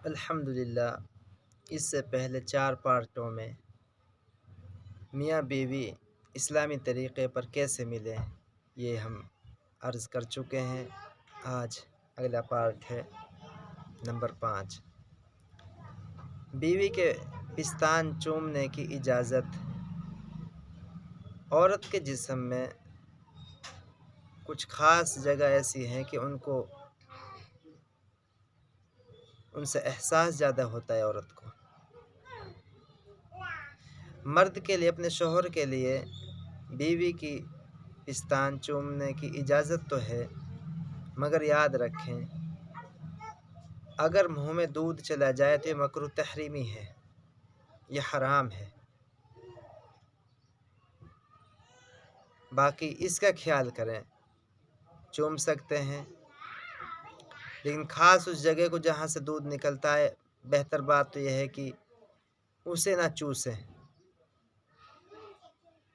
الحمدللہ اس سے پہلے 4 پارٹوں میں میاں بیوی اسلامی طریقے پر کیسے ملے یہ ہم عرض کر چکے ہیں۔ آج اگلا پارٹ ہے نمبر 5۔ بیوی کے پستان چومنے کی اجازت۔ عورت کے جسم میں کچھ خاص جگہ ایسی ہیں کہ ان سے احساس زیادہ ہوتا ہے عورت کو۔ مرد کے لیے، اپنے شوہر کے لیے بیوی کی پستان چومنے کی اجازت تو ہے، مگر یاد رکھیں اگر منہ میں دودھ چلا جائے تو یہ مکروہ تحریمی ہے، یہ حرام ہے۔ باقی اس کا خیال کریں، چوم سکتے ہیں، لیکن خاص اس جگہ کو جہاں سے دودھ نکلتا ہے، بہتر بات تو یہ ہے کہ اسے نہ چوسیں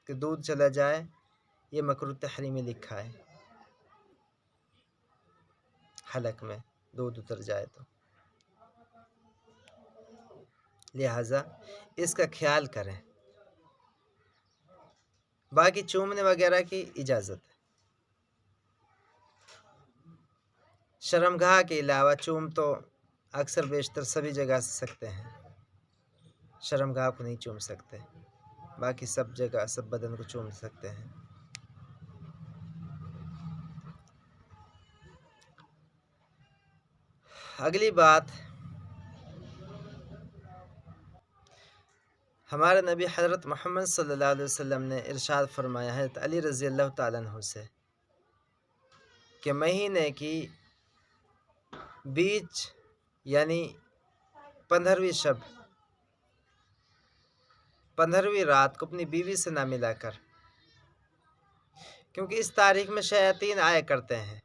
کہ دودھ چلا جائے، یہ مکروہ تحریمی لکھا ہے، حلق میں دودھ اتر جائے تو، لہٰذا اس کا خیال کریں۔ باقی چومنے وغیرہ کی اجازت ہے۔ شرمگاہ کے علاوہ چوم تو اکثر بیشتر سبھی جگہ سے سکتے ہیں، شرمگاہ کو نہیں چوم سکتے، باقی سب جگہ سب بدن کو چوم سکتے ہیں۔ اگلی بات، ہمارے نبی حضرت محمد صلی اللہ علیہ وسلم نے ارشاد فرمایا ہے علی رضی اللہ تعالیٰ عنہ سے کہ مہینے کی بیچ یعنی 15ویں شب، 15ویں رات کو اپنی بیوی سے نہ ملا کر، کیونکہ اس تاریخ میں شیاطین آیا کرتے ہیں،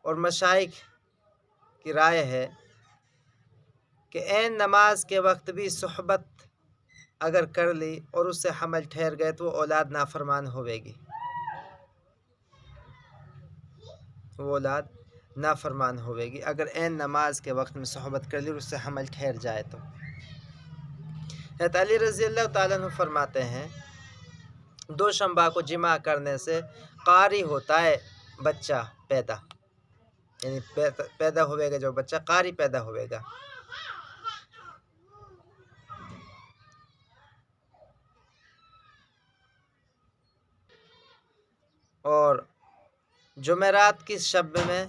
اور مشائخ کی رائے ہے کہ عین نماز کے وقت بھی صحبت اگر کر لی اور اس سے حمل ٹھہر گئے تو وہ اولاد نافرمان ہوے گی، وہ اولاد نافرمان ہوے گی اگر عین نماز کے وقت میں صحبت کر لی اور اس سے حمل ٹھہر جائے تو۔ حضرت علی رضی اللہ تعالیٰ عنہ فرماتے ہیں 2 شنبہ کو جماع کرنے سے قاری ہوتا ہے بچہ پیدا، یعنی پیدا ہوئے گا جو بچہ قاری پیدا ہوئے گا۔ اور جمعرات کی شب میں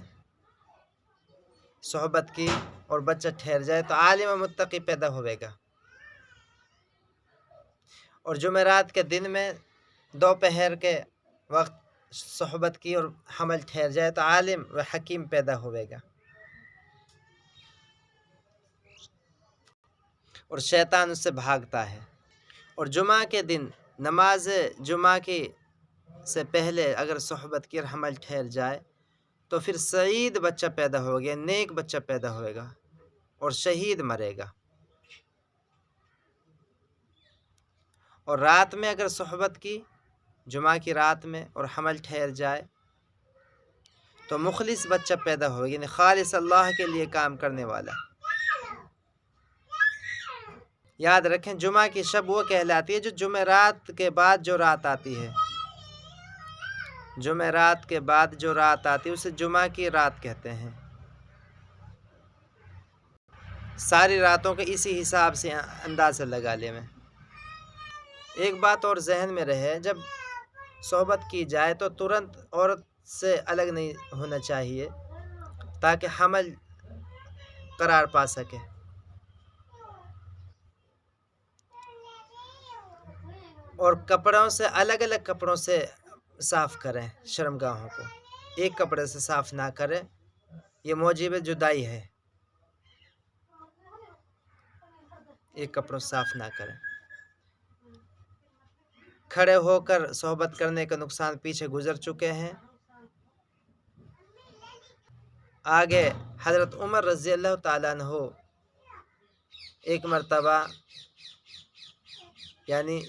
صحبت کی اور بچہ ٹھہر جائے تو عالم و متقی پیدا ہوئے گا، اور جمعرات کے دن میں دوپہر کے وقت صحبت کی اور حمل ٹھہر جائے تو عالم و حکیم پیدا ہوئے گا، اور شیطان اس سے بھاگتا ہے۔ اور جمعہ کے دن نماز جمعہ کی سے پہلے اگر صحبت کی اور حمل ٹھہر جائے تو پھر سعید بچہ پیدا ہوگا، نیک بچہ پیدا ہوئے گا اور شہید مرے گا۔ اور رات میں اگر صحبت کی جمعہ کی رات میں اور حمل ٹھہر جائے تو مخلص بچہ پیدا ہوگا، یعنی خالص اللہ کے لیے کام کرنے والا۔ یاد رکھیں جمعہ کی شب وہ کہلاتی ہے جو جمعرات کے بعد جو رات آتی ہے، جمعرات کے بعد جو رات آتی ہے اسے جمعہ کی رات کہتے ہیں۔ ساری راتوں کے اسی حساب سے اندازہ لگا لے میں۔ ایک بات اور ذہن میں رہے، جب صحبت کی جائے تو ترنت عورت سے الگ نہیں ہونا چاہیے تاکہ حمل قرار پا سکے۔ اور کپڑوں سے الگ الگ کپڑوں سے صاف کریں، شرمگاہوں کو ایک کپڑے سے صاف نہ کریں، یہ موجب جدائی ہے، ایک کپڑوں سے صاف نہ کریں۔ کھڑے ہو کر صحبت کرنے کا نقصان پیچھے گزر چکے ہیں۔ آگے حضرت عمر رضی اللہ تعالیٰ عنہ ایک مرتبہ، یعنی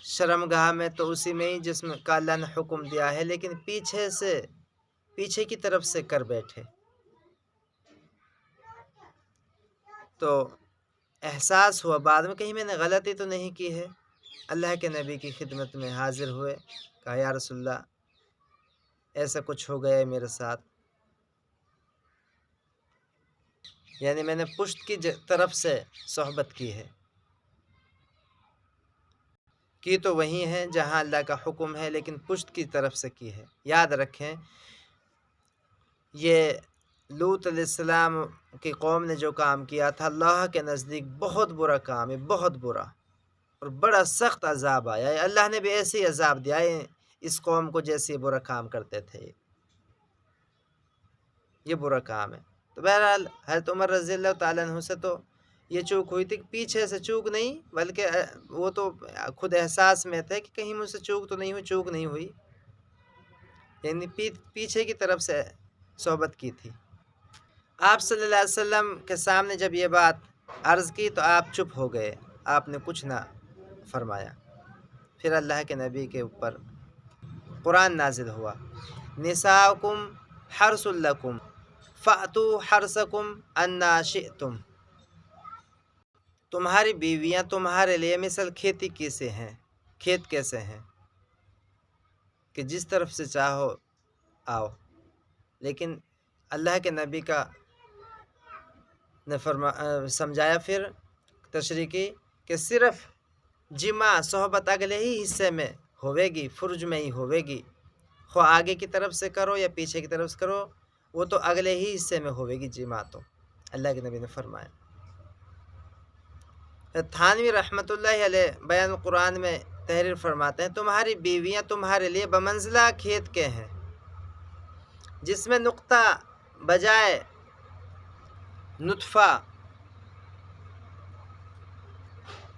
شرمگاہ میں تو اسی میں ہی جس میں کا اللہ نے حکم دیا ہے، لیکن پیچھے کی طرف سے کر بیٹھے، تو احساس ہوا بعد میں کہیں میں نے غلطی تو نہیں کی ہے۔ اللہ کے نبی کی خدمت میں حاضر ہوئے، کہا یا رسول اللہ ایسا کچھ ہو گیا ہے میرے ساتھ، یعنی میں نے پشت کی طرف سے صحبت کی ہے، کی تو وہی ہے جہاں اللہ کا حکم ہے لیکن پشت کی طرف سے کی ہے۔ یاد رکھیں یہ لوط علیہ السلام کی قوم نے جو کام کیا تھا اللہ کے نزدیک بہت برا کام ہے، بہت برا، اور بڑا سخت عذاب آیا ہے۔ اللہ نے بھی ایسے ہی عذاب دیا ہے اس قوم کو جیسے برا کام کرتے تھے، یہ برا کام ہے۔ تو بہرحال حضرت عمر رضی اللہ تعالیٰ عنہ سے تو یہ چوک ہوئی تھی، پیچھے سے چوک نہیں بلکہ وہ تو خود احساس میں تھے کہ کہیں مجھ سے چوک تو نہیں ہوئی، چوک نہیں ہوئی، یعنی پیچھے کی طرف سے صحبت کی تھی۔ آپ صلی اللہ علیہ وسلم کے سامنے جب یہ بات عرض کی تو آپ چپ ہو گئے، آپ نے کچھ نہ فرمایا۔ پھر اللہ کے نبی کے اوپر قرآن نازل ہوا، نساؤکم حرث لکم فأتوا حرثکم انا شئتم، تمہاری بیویاں تمہارے لیے مثل کھیتی کیسے ہیں، کھیت کیسے ہیں کہ جس طرف سے چاہو آؤ۔ لیکن اللہ کے نبی کا نے سمجھایا پھر تشریح کی کہ صرف جمع صحبت اگلے ہی حصے میں ہوئے گی، فرج میں ہی ہوئے گی، خواہ آگے کی طرف سے کرو یا پیچھے کی طرف سے کرو، وہ تو اگلے ہی حصے میں ہوئے گی جمع، تو اللہ کے نبی نے فرمایا۔ تھانوی رحمۃ اللہ علیہ بیان قرآن میں تحریر فرماتے ہیں تمہاری بیویاں تمہارے لیے بمنزلہ کھیت کے ہیں جس میں نقطہ بجائے نطفہ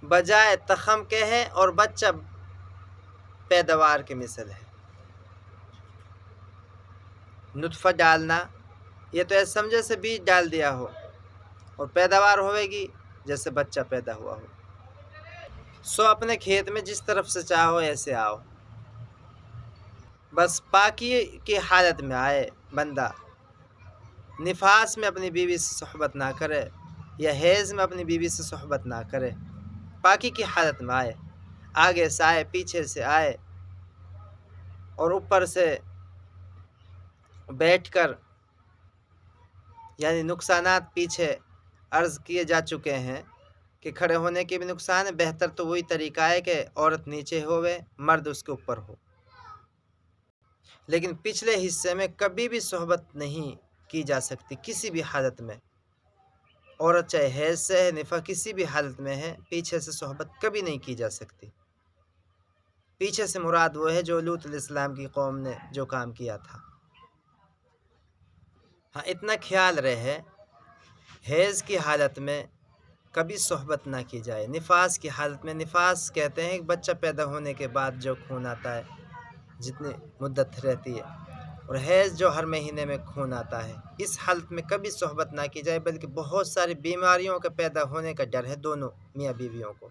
بجائے تخم کے ہے اور بچہ پیداوار کے مثل ہے۔ نطفہ ڈالنا یہ تو ایسے سمجھے سے بیج ڈال دیا ہو، اور پیداوار ہوئے گی جیسے بچہ پیدا ہوا ہو۔ سو اپنے کھیت میں جس طرف سے چاہو ایسے آؤ، بس پاکی کی حالت میں آئے بندہ، نفاس میں اپنی بیوی سے صحبت نہ کرے یا حیض میں اپنی بیوی سے صحبت نہ کرے، پاکی کی حالت میں آئے، آگے سے آئے پیچھے سے آئے، اور اوپر سے بیٹھ کر، یعنی نقصانات پیچھے عرض کیے جا چکے ہیں کہ کھڑے ہونے کے بھی نقصان ہے، بہتر تو وہی طریقہ ہے کہ عورت نیچے ہوئے مرد اس کے اوپر ہو، لیکن پچھلے حصے میں کبھی بھی صحبت نہیں کی جا سکتی کسی بھی حالت میں، عورت چاہے حیض سے ہے نفاس کسی بھی حالت میں ہے، پیچھے سے صحبت کبھی نہیں کی جا سکتی۔ پیچھے سے مراد وہ ہے جو لوط علیہ السلام کی قوم نے جو کام کیا تھا۔ ہاں اتنا خیال رہے حیض کی حالت میں کبھی صحبت نہ کی جائے، نفاس کی حالت میں، نفاس کہتے ہیں بچہ پیدا ہونے کے بعد جو خون آتا ہے جتنی مدت رہتی ہے، اور حیض جو ہر مہینے میں خون آتا ہے، اس حالت میں کبھی صحبت نہ کی جائے، بلکہ بہت ساری بیماریوں کے پیدا ہونے کا ڈر ہے دونوں میاں بیویوں کو،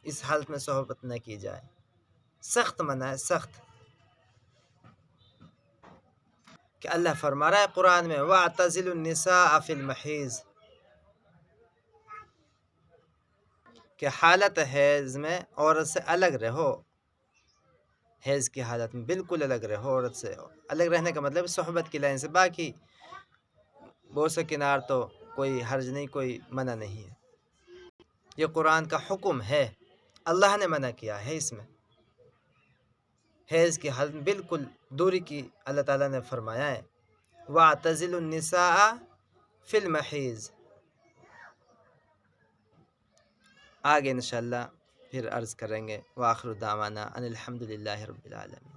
اس حالت میں صحبت نہ کی جائے، سخت منع ہے، سخت، کہ اللہ فرما رہا ہے قرآن میں وَاعْتَزِلُوا النِّسَاءَ فِي الْمَحِيضِ، کہ حالت حیض میں عورت سے الگ رہو، حیض کی حالت میں بالکل الگ رہو، عورت سے الگ رہنے کا مطلب صحبت کی لائن سے، باقی بوس و کنار تو کوئی حرج نہیں، کوئی منع نہیں ہے، یہ قرآن کا حکم ہے، اللہ نے منع کیا ہے اس میں، حیض کی حالت میں بالکل دوری کی اللہ تعالیٰ نے فرمایا ہے وَاعْتَزِلُوا النِّسَاءَ فِي الْمَحِيضِ۔ آگے انشاءاللہ پھر عرض کریں گے، وآخر دعوانا ان الحمد للہ رب العالمین۔